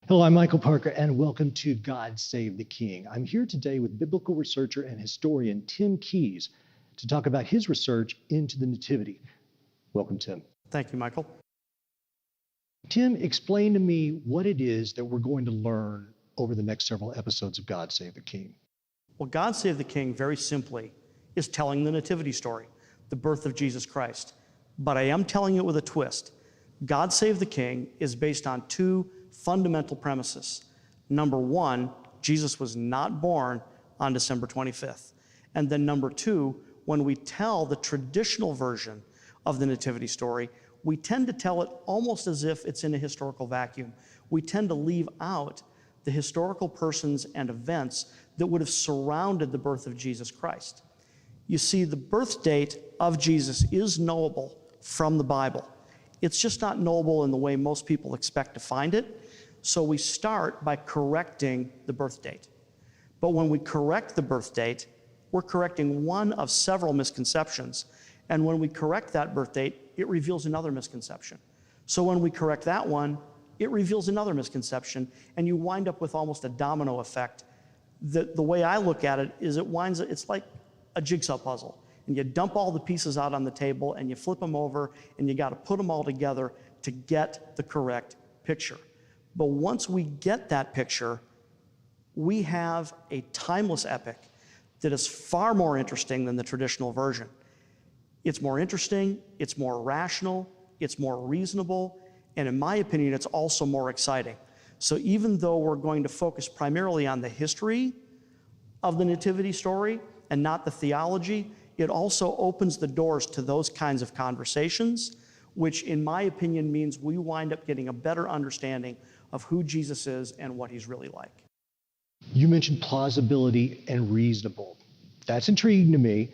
Hello, I'm Michael Parker, and welcome to God Save the King. I'm here today with biblical researcher and historian Tim Keyes to talk about his research into the Nativity. Welcome, Tim. Thank you, Michael. Tim, explain to me what it is that we're going to learn over the next several episodes of God Save the King. Well, God Save the King, very simply, is telling the Nativity story, the birth of Jesus Christ. But I am telling it with a twist. God Save the King is based on two fundamental premises. Number one, Jesus was not born on December 25th. And then number two, when we tell the traditional version of the Nativity story, we tend to tell it almost as if it's in a historical vacuum. We tend to leave out the historical persons and events that would have surrounded the birth of Jesus Christ. You see, the birth date of Jesus is knowable from the Bible. It's just not knowable in the way most people expect to find it. So we start by correcting the birth date. But when we correct the birth date, we're correcting one of several misconceptions. And when we correct that birth date, it reveals another misconception. So when we correct that one, it reveals another misconception, and you wind up with almost a domino effect. The way I look at it is it's like a jigsaw puzzle. And you dump all the pieces out on the table, and you flip them over, and you got to put them all together to get the correct picture. But once we get that picture, we have a timeless epic that is far more interesting than the traditional version. It's more interesting, it's more rational, it's more reasonable, and in my opinion, it's also more exciting. So even though we're going to focus primarily on the history of the Nativity story and not the theology, it also opens the doors to those kinds of conversations, which in my opinion means we wind up getting a better understanding of who Jesus is and what he's really like. You mentioned plausibility and reasonable. That's intriguing to me,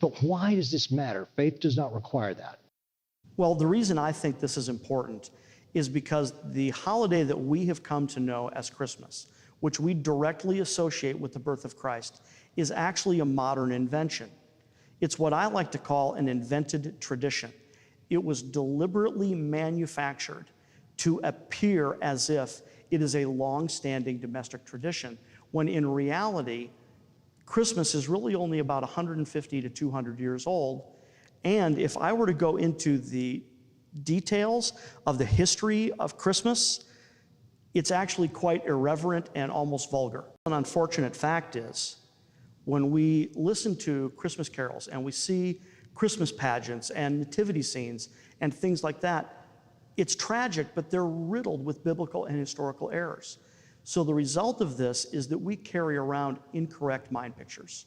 but why does this matter? Faith does not require that. Well, the reason I think this is important is because the holiday that we have come to know as Christmas, which we directly associate with the birth of Christ, is actually a modern invention. It's what I like to call an invented tradition. It was deliberately manufactured to appear as if it is a long-standing domestic tradition, when in reality, Christmas is really only about 150 to 200 years old. And if I were to go into the details of the history of Christmas, it's actually quite irreverent and almost vulgar. An unfortunate fact is, when we listen to Christmas carols and we see Christmas pageants and nativity scenes and things like that, it's tragic, but they're riddled with biblical and historical errors. So the result of this is that we carry around incorrect mind pictures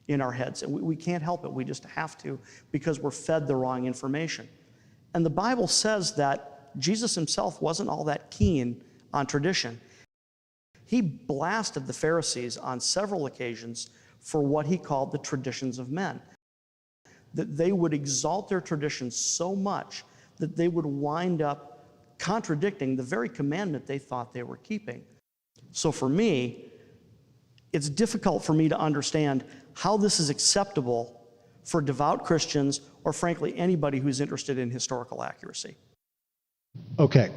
in our heads, and we can't help it. We just have to, because we're fed the wrong information. And the Bible says that Jesus himself wasn't all that keen on tradition. He blasted the Pharisees on several occasions for what he called the traditions of men, that they would exalt their traditions so much that they would wind up contradicting the very commandment they thought they were keeping. So for me, it's difficult for me to understand how this is acceptable for devout Christians or frankly anybody who's interested in historical accuracy. Okay,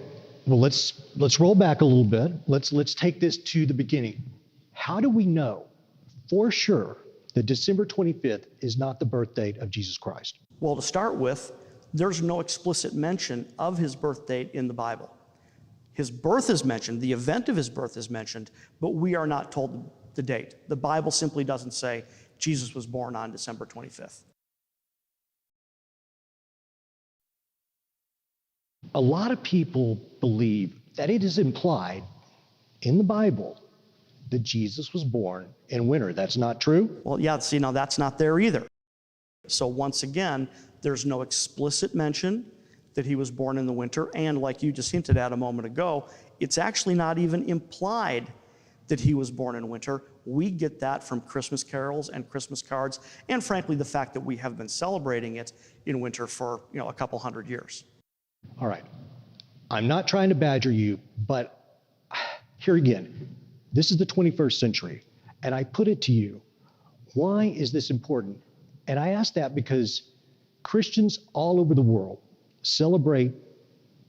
well let's roll back a little bit. Let's take this to the beginning. How do we know for sure that December 25th is not the birth date of Jesus Christ? Well, to start with, there's no explicit mention of his birth date in the Bible. His birth is mentioned, the event of his birth is mentioned, but we are not told the date. The Bible simply doesn't say Jesus was born on December 25th. A lot of people believe that it is implied in the Bible that Jesus was born in winter. That's not true? Well, yeah, see, now that's not there either. So once again, there's no explicit mention that he was born in the winter, and like you just hinted at a moment ago, it's actually not even implied that he was born in winter. We get that from Christmas carols and Christmas cards, and frankly, the fact that we have been celebrating it in winter for, a couple hundred years. All right. I'm not trying to badger you, but here again, this is the 21st century, and I put it to you, why is this important? And I ask that because Christians all over the world celebrate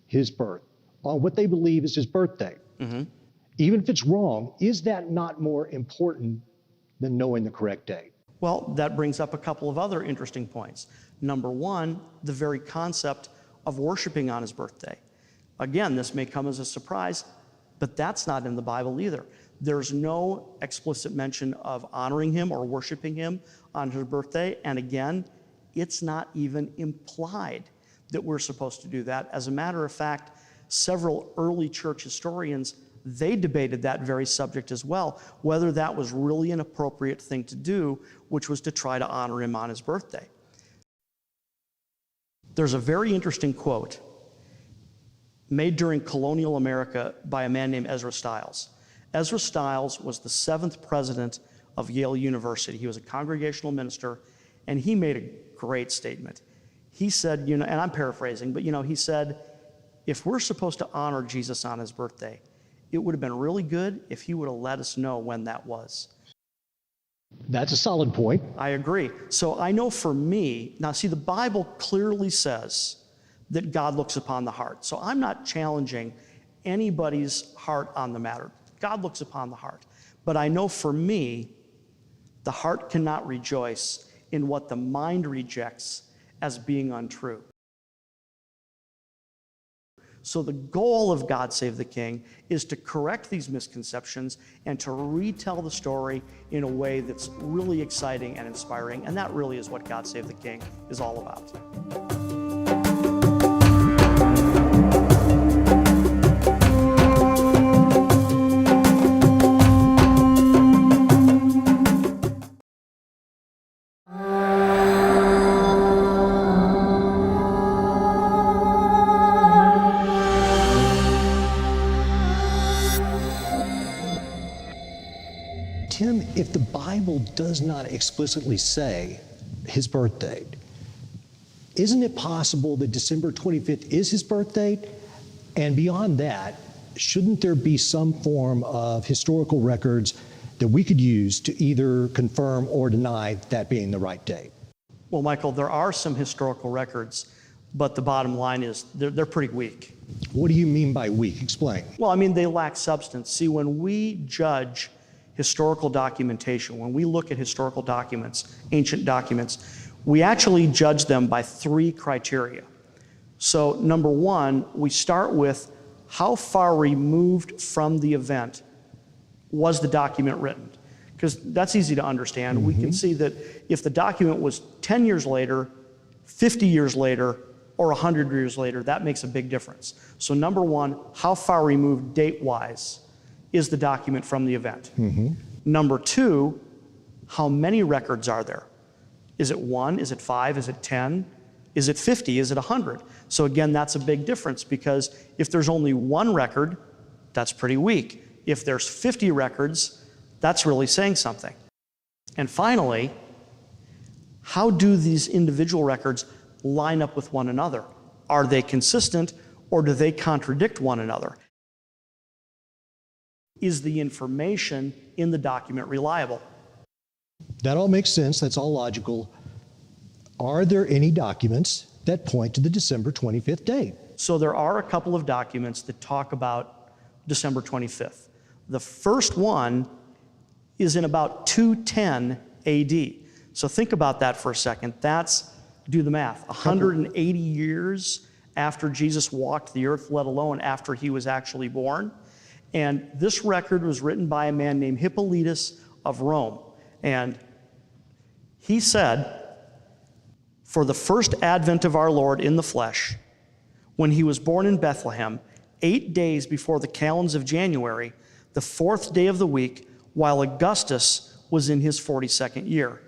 his birth on what they believe is his birthday. Mm-hmm. Even if it's wrong, is that not more important than knowing the correct date? Well, that brings up a couple of other interesting points. Number one, the very concept of worshiping on his birthday. Again, this may come as a surprise, but that's not in the Bible either. There's no explicit mention of honoring him or worshiping him on his birthday. And again, it's not even implied that we're supposed to do that. As a matter of fact, several early church historians, they debated that very subject as well, whether that was really an appropriate thing to do, which was to try to honor him on his birthday. There's a very interesting quote made during colonial America by a man named Ezra Stiles. Ezra Stiles was the 7th president of Yale University. He was a congregational minister, and he made a great statement. He said, and I'm paraphrasing, but he said, if we're supposed to honor Jesus on his birthday, it would have been really good if he would have let us know when that was. That's a solid point. I agree. So I know for me, now see, the Bible clearly says that God looks upon the heart. So I'm not challenging anybody's heart on the matter. God looks upon the heart. But I know for me, the heart cannot rejoice in what the mind rejects as being untrue. So the goal of God Save the King is to correct these misconceptions and to retell the story in a way that's really exciting and inspiring. And that really is what God Save the King is all about. Tim, if the Bible does not explicitly say his birth date, isn't it possible that December 25th is his birth date? And beyond that, shouldn't there be some form of historical records that we could use to either confirm or deny that being the right date? Well, Michael, there are some historical records, but the bottom line is they're pretty weak. What do you mean by weak? Explain. Well, I mean, they lack substance. See, when we judge historical documentation, when we look at historical documents, ancient documents, we actually judge them by 3 criteria. So number one, we start with how far removed from the event was the document written? Because that's easy to understand. We can see that if the document was 10 years later, 50 years later, or 100 years later, that makes a big difference. So number one, how far removed date-wise is the document from the event? Number two, how many records are there? Is it 1? Is it 5? Is it 10? Is it 50? Is it 100? So again, that's a big difference, because if there's only 1 record, that's pretty weak. If there's 50 records, that's really saying something. And finally, how do these individual records line up with one another? Are they consistent, or do they contradict one another? Is the information in the document reliable? That all makes sense. That's all logical. Are there any documents that point to the December 25th date? So there are a couple of documents that talk about December 25th. The first one is in about 210 AD. So think about that for a second. That's, do the math, 180 years after Jesus walked the earth, let alone after he was actually born. And this record was written by a man named Hippolytus of Rome. And he said, for the first advent of our Lord in the flesh, when he was born in Bethlehem, 8 days before the calends of January, the 4th day of the week, while Augustus was in his 42nd year.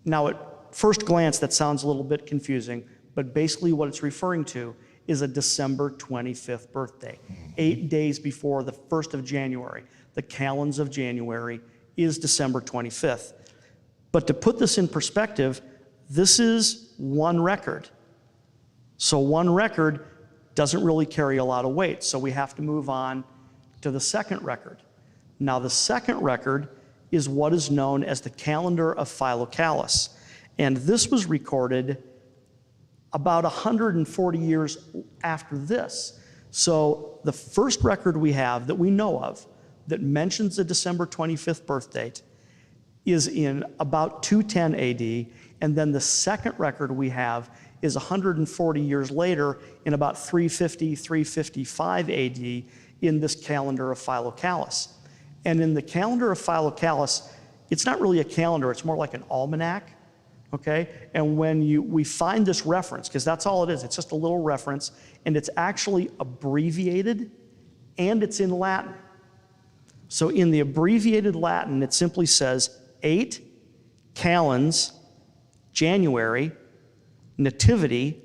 Now, at first glance, that sounds a little bit confusing, but basically what it's referring to is a December 25th birthday. 8 days before the 1st of January. The calends of January is December 25th. But to put this in perspective, this is 1 record. So 1 record doesn't really carry a lot of weight, so we have to move on to the second record. Now, the second record is what is known as the calendar of Philocalus, and this was recorded about 140 years after this. So the first record we have that we know of that mentions the December 25th birth date is in about 210 AD, and then the second record we have is 140 years later in about 350, 355 AD in this calendar of Philocalus. And in the calendar of Philocalus, it's not really a calendar, it's more like an almanac, okay? And when we find this reference, because that's all it is, it's just a little reference, and it's actually abbreviated, and it's in Latin. So in the abbreviated Latin, it simply says 8 calends, January, Nativity,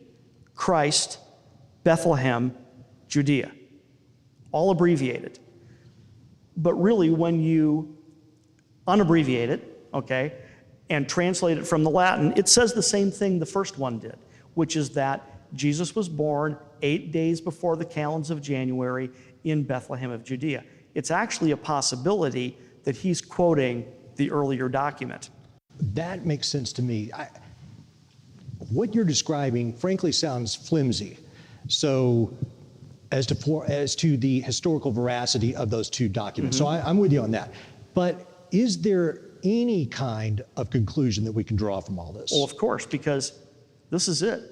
Christ, Bethlehem, Judea. All abbreviated. But really, when you unabbreviate it, okay, and translate it from the Latin, it says the same thing the first one did, which is that Jesus was born 8 days before the calends of January in Bethlehem of Judea. It's actually a possibility that he's quoting the earlier document. That makes sense to me. What you're describing, frankly, sounds flimsy. So, as to the historical veracity of those two documents. So I'm with you on that. But is there any kind of conclusion that we can draw from all this? Well, of course, because this is it.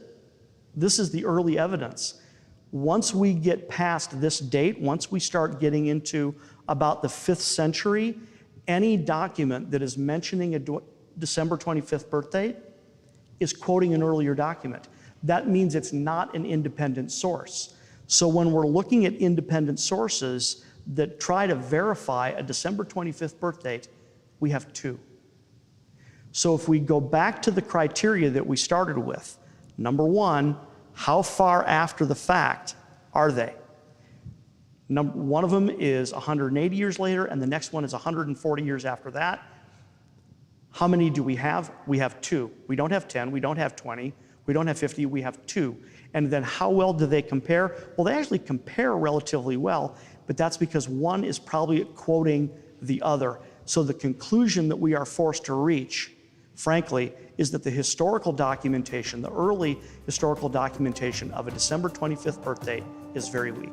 This is the early evidence. Once we get past this date, once we start getting into about the 5th century, any document that is mentioning a December 25th birth date is quoting an earlier document. That means it's not an independent source. So when we're looking at independent sources that try to verify a December 25th birth date, we have 2. So if we go back to the criteria that we started with, number 1, how far after the fact are they? One of them is 180 years later, and the next one is 140 years after that. How many do we have? We have 2. We don't have 10, we don't have 20, we don't have 50, we have 2. And then how well do they compare? Well, they actually compare relatively well, but that's because one is probably quoting the other. So the conclusion that we are forced to reach, frankly, is that the historical documentation, the early historical documentation of a December 25th birth date is very weak.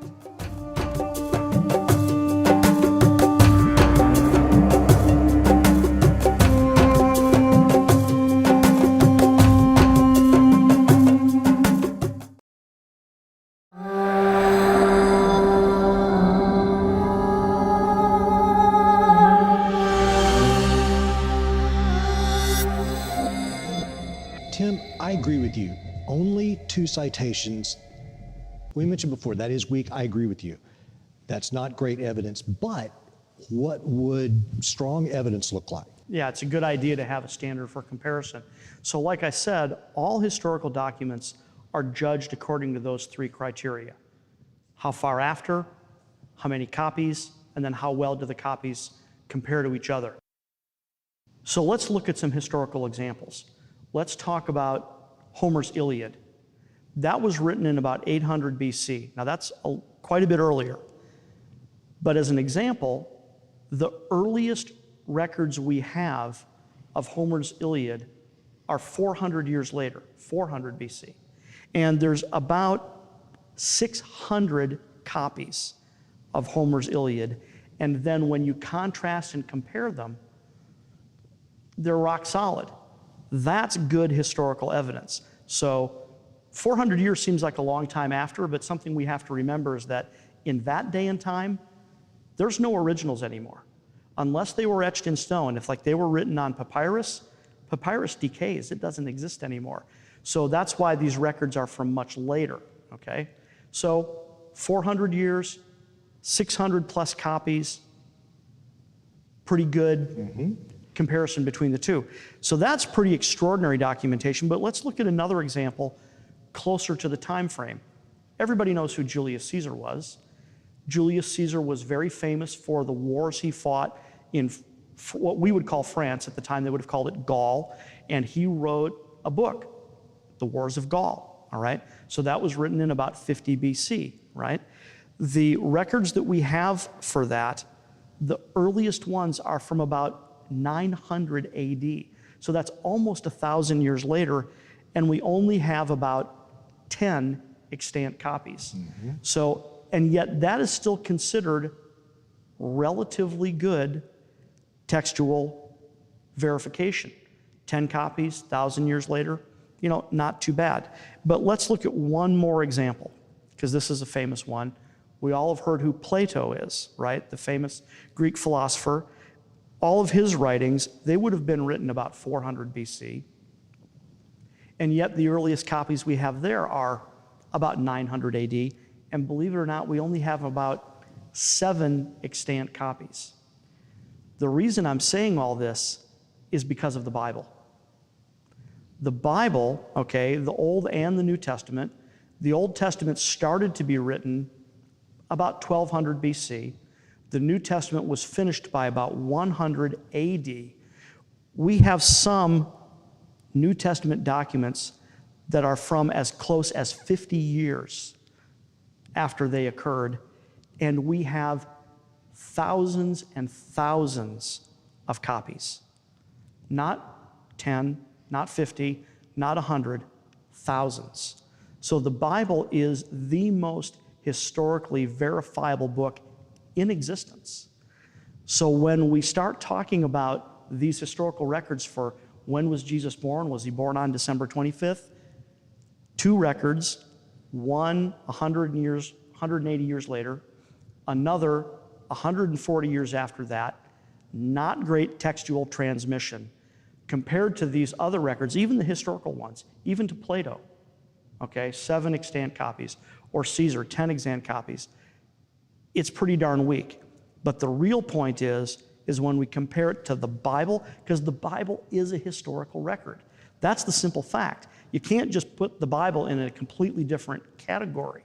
Tim, I agree with you. Only 2 citations. We mentioned before, that is weak. I agree with you. That's not great evidence, but what would strong evidence look like? Yeah, it's a good idea to have a standard for comparison. So like I said, all historical documents are judged according to those 3 criteria. How far after, how many copies, and then how well do the copies compare to each other. So let's look at some historical examples. Let's talk about Homer's Iliad. That was written in about 800 BC. Now that's quite a bit earlier. But as an example, the earliest records we have of Homer's Iliad are 400 years later, 400 BC. And there's about 600 copies of Homer's Iliad. And then when you contrast and compare them, they're rock solid. That's good historical evidence. So 400 years seems like a long time after, but something we have to remember is that in that day and time, there's no originals anymore. Unless they were etched in stone, if like they were written on papyrus, papyrus decays, it doesn't exist anymore. So that's why these records are from much later, okay? So 400 years, 600 plus copies, pretty good comparison between the two. So that's pretty extraordinary documentation, but let's look at another example closer to the time frame. Everybody knows who Julius Caesar was. Julius Caesar was very famous for the wars he fought in what we would call France. At the time, they would have called it Gaul, and he wrote a book, The Wars of Gaul, all right? So that was written in about 50 BC, right? The records that we have for that, the earliest ones are from about 900 AD. So that's almost 1,000 years later, and we only have about 10 extant copies. So and yet that is still considered relatively good textual verification. 10 copies, 1,000 years later, not too bad. But let's look at one more example, because this is a famous one. We all have heard who Plato is, right? The famous Greek philosopher. All of his writings, they would have been written about 400 BC. And yet the earliest copies we have there are about 900 AD. And believe it or not, we only have about 7 extant copies. The reason I'm saying all this is because of the Bible. The Bible, okay, the Old and the New Testament, the Old Testament started to be written about 1200 BC. The New Testament was finished by about 100 AD. We have some New Testament documents that are from as close as 50 years after they occurred, and we have thousands and thousands of copies. Not 10, not 50, not 100, thousands. So the Bible is the most historically verifiable book in existence. So when we start talking about these historical records for when was Jesus born, was he born on December 25th? 2 records, one 180 years later, another 140 years after that. Not great textual transmission compared to these other records, even the historical ones, even to Plato, okay, 7 extant copies, or Caesar, 10 extant copies. It's pretty darn weak. But the real point is when we compare it to the Bible, because the Bible is a historical record. That's the simple fact. You can't just put the Bible in a completely different category.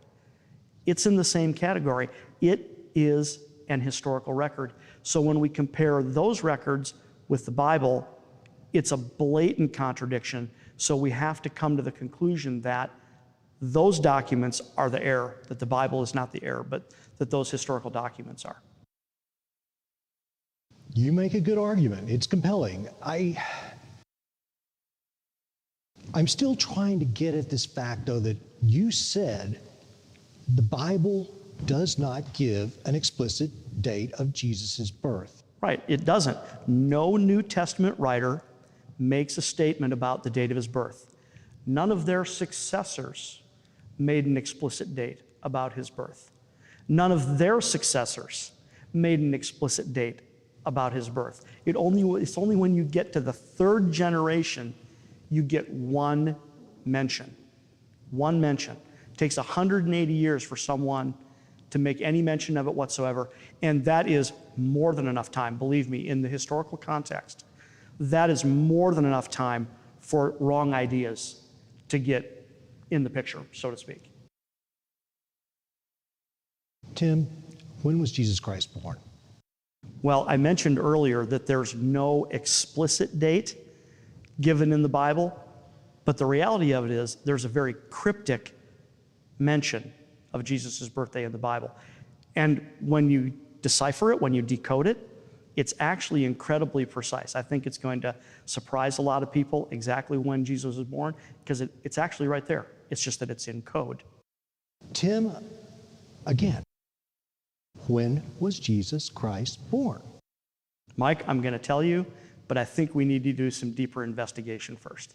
It's in the same category. It is an historical record. So when we compare those records with the Bible, it's a blatant contradiction. So we have to come to the conclusion that those documents are the error, that the Bible is not the error, but that those historical documents are. You make a good argument. It's compelling. I'm still trying to get at this fact, though, that you said the Bible does not give an explicit date of Jesus' birth. Right, it doesn't. No New Testament writer makes a statement about the date of his birth. None of their successors made an explicit date about his birth. None of their successors made an explicit date about his birth. It's only when you get to the 3rd generation you get one mention. One mention. It takes 180 years for someone to make any mention of it whatsoever, and that is more than enough time, believe me, in the historical context. That is more than enough time for wrong ideas to get in the picture, so to speak. Tim, when was Jesus Christ born? Well, I mentioned earlier that there's no explicit date given in the Bible, but the reality of it is there's a very cryptic mention of Jesus' birthday in the Bible. And when you decipher it, when you decode it, it's actually incredibly precise. I think it's going to surprise a lot of people exactly when Jesus was born, because it's actually right there. It's just that it's in code. Tim, again, when was Jesus Christ born? Mike, I'm going to tell you, but I think we need to do some deeper investigation first.